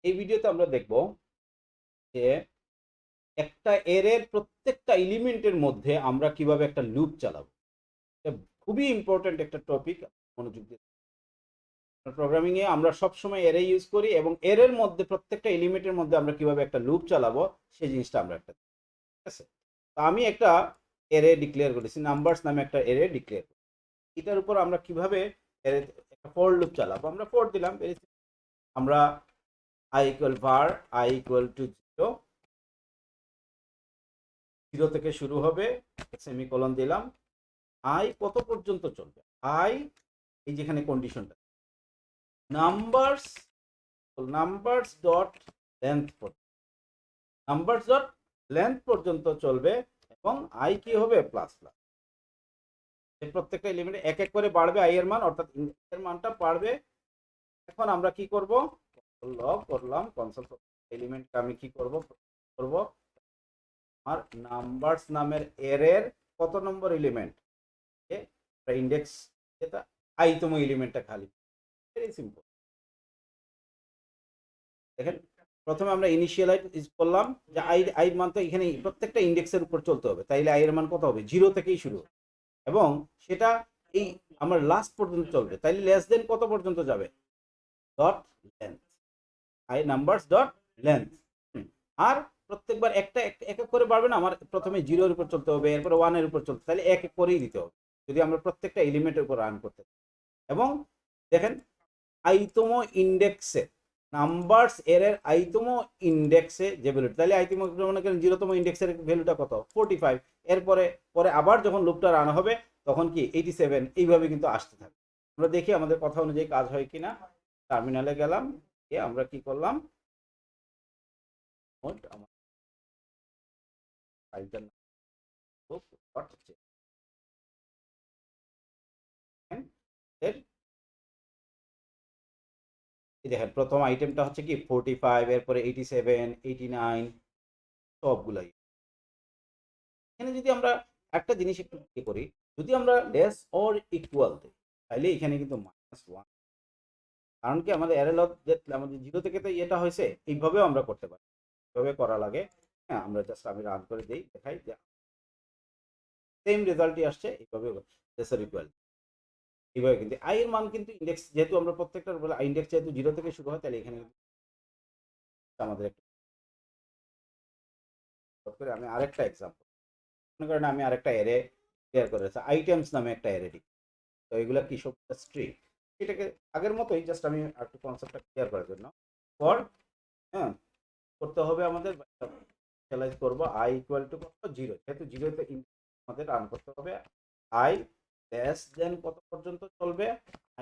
এই ভিডিওতে আমরা দেখব যে একটা এরের প্রত্যেকটা এলিমেন্টের মধ্যে আমরা কিভাবে একটা লুপ চালাবো। এটা খুবই ইম্পর্ট্যান্ট একটা টপিক, মনোযোগ দিয়ে। প্রোগ্রামিং এ আমরা সবসময় এরে ইউজ করি এবং এরের মধ্যে প্রত্যেকটা এলিমেন্টের মধ্যে আমরা কিভাবে একটা লুপ চালাবো সেই জিনিসটা আমরা একটা, ঠিক আছে। তো আমি একটা এরে ডিক্লেয়ার করেছি, নাম্বারস নামে একটা এরে ডিক্লেয়ার করি। এটার উপর আমরা কিভাবে এরে একটা ফর লুপ চালাবো, আমরা ফর দিলাম। আমরা i equal var i equal to 0, 0 থেকে শুরু হবে, সেমিকোলন দিলাম। i কত পর্যন্ত চলবে, i এই যেখানে কন্ডিশনটা numbers numbers dot length, numbers dot length পর্যন্ত চলবে এবং i কি হবে প্লাস প্লাস। প্রত্যেকটা এলিমেন্টে এক এক করে বাড়বে i এর মান, অর্থাৎ এর মানটা বাড়বে। এখন আমরা কি করব, লগ করলাম কনসোল এলিমেন্টকে আমি কি করব করব আর নাম্বারস নামের এরের কত নম্বর এলিমেন্ট, ইন্ডেক্স যেটা আইতম এলিমেন্টটা খালি। Very simple. দেখেন প্রথমে আমরা ইনিশিয়ালাইজ করলাম যে আই মান তো এখানে প্রত্যেকটা ইন্ডেক্সের উপর চলতে হবে, তাইলে আই এর মান কত হবে 0 থেকেই শুরু হবে এবং সেটা এই আমার লাস্ট পর্যন্ত চলবে, তাইলে লেস দেন কত পর্যন্ত যাবে, dot length, i numbers dot length. আর প্রত্যেকবার একটা এক এক করে বাড়বে না, আমার প্রথমে 0 এর উপর চলতে হবে, এরপরে 1 এর উপর চলতে, তাহলে এক এক করেই দিতে হবে যদি আমরা প্রত্যেকটা এলিমেন্টের উপর রান করতে। এবং দেখেন আইতম ইন্ডেক্সে নাম্বারস এর আইতম ইন্ডেক্সে যে ভ্যালুটা, তাহলে আইতম মনে করেন 0তম ইন্ডেক্সের ভ্যালুটা কত 45, এরপরে পরে আবার যখন লুপটা রান হবে তখন কি 87, এইভাবে কিন্তু আসতে থাকে। আমরা দেখি আমাদের কথা অনুযায়ী কাজ হয় কিনা। টার্মিনালে গেলাম, আমরা কি করলাম, আমার ফাইলটার নাম দেখেন প্রথম আইটেমটা হচ্ছে কি 45, এরপরে 87, 89 সবগুলাই। এখানে যদি আমরা একটা জিনিস একটু করি, যদি আমরা লেস অর ইকুয়াল দিই তাহলে এখানে কিন্তু -1, কারণ কি আমাদের অ্যারে লগ যে আমাদের 0 থেকে তো এটা হয়েছে, এইভাবেও আমরা করতে পারি, এইভাবে করা লাগে। হ্যাঁ, আমরা জাস্ট আমি রান করে দিই, দেখাই যে সেম রেজাল্টই আসছে এইভাবে, লেস অর ইকুয়াল এইভাবে। কিন্তু আই এর মান কিন্তু ইন্ডেক্স যেহেতু আমরা প্রত্যেকটার বলে ইন্ডেক্স যেহেতু 0 থেকে শুরু হয়, তাহলে এখানে আমাদের করে আমি আরেকটা এক্সাম্পল মনে করেন, আমি আরেকটা এরে ক্লিয়ার করেছি, আইটেমস নামে একটা এরে। তো এগুলো কি সব স্ট্রিং, এটাকে আগের মতোই জাস্ট আমি একটু কনসেপ্টটা ক্লিয়ার করার জন্য ফর, হ্যাঁ, করতে হবে আমাদের ইনিশিয়ালাইজ করব i ইকুয়াল টু কত 0, যেহেতু 0 তে আমাদের রান করতে হবে। i লেস দেন কত পর্যন্ত চলবে,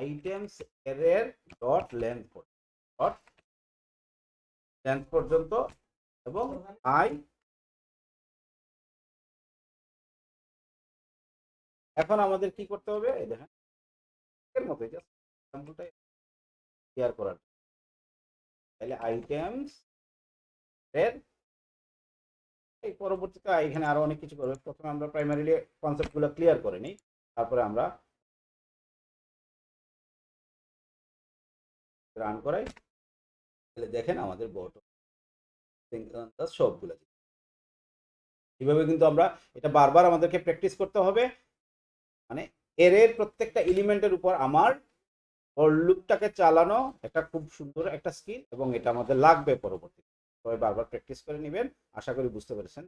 আইটেমস এর ডট লেন্থ পর্যন্ত এবং i এখন আমাদের কি করতে হবে, এই দেখেন এর মতোই জাস্ট এক্সাম্পলটা ক্লিয়ার করার, তাহলে আইটেমস এর এই পরবর্তীতে এখানে আরো অনেক কিছু করবে। প্রথমে আমরা প্রাইমারিলি কনসেপ্টগুলো ক্লিয়ার করে নিই, তারপরে আমরা রান করাই, তাহলে দেখেন আমাদের বোর্ড সবগুলো। এইভাবে কিন্তু আমরা এটা বারবার আমাদেরকে প্র্যাকটিস করতে হবে, মানে এর প্রত্যেকটা এলিমেন্টের উপর আমার ফর লুপটাকে চালানো একটা খুব সুন্দর একটা স্কিল এবং এটা আমাদের লাগবে পরবর্তীতে। সবাই বারবার প্র্যাকটিস করে নেবেন, আশা করি বুঝতে পেরেছেন।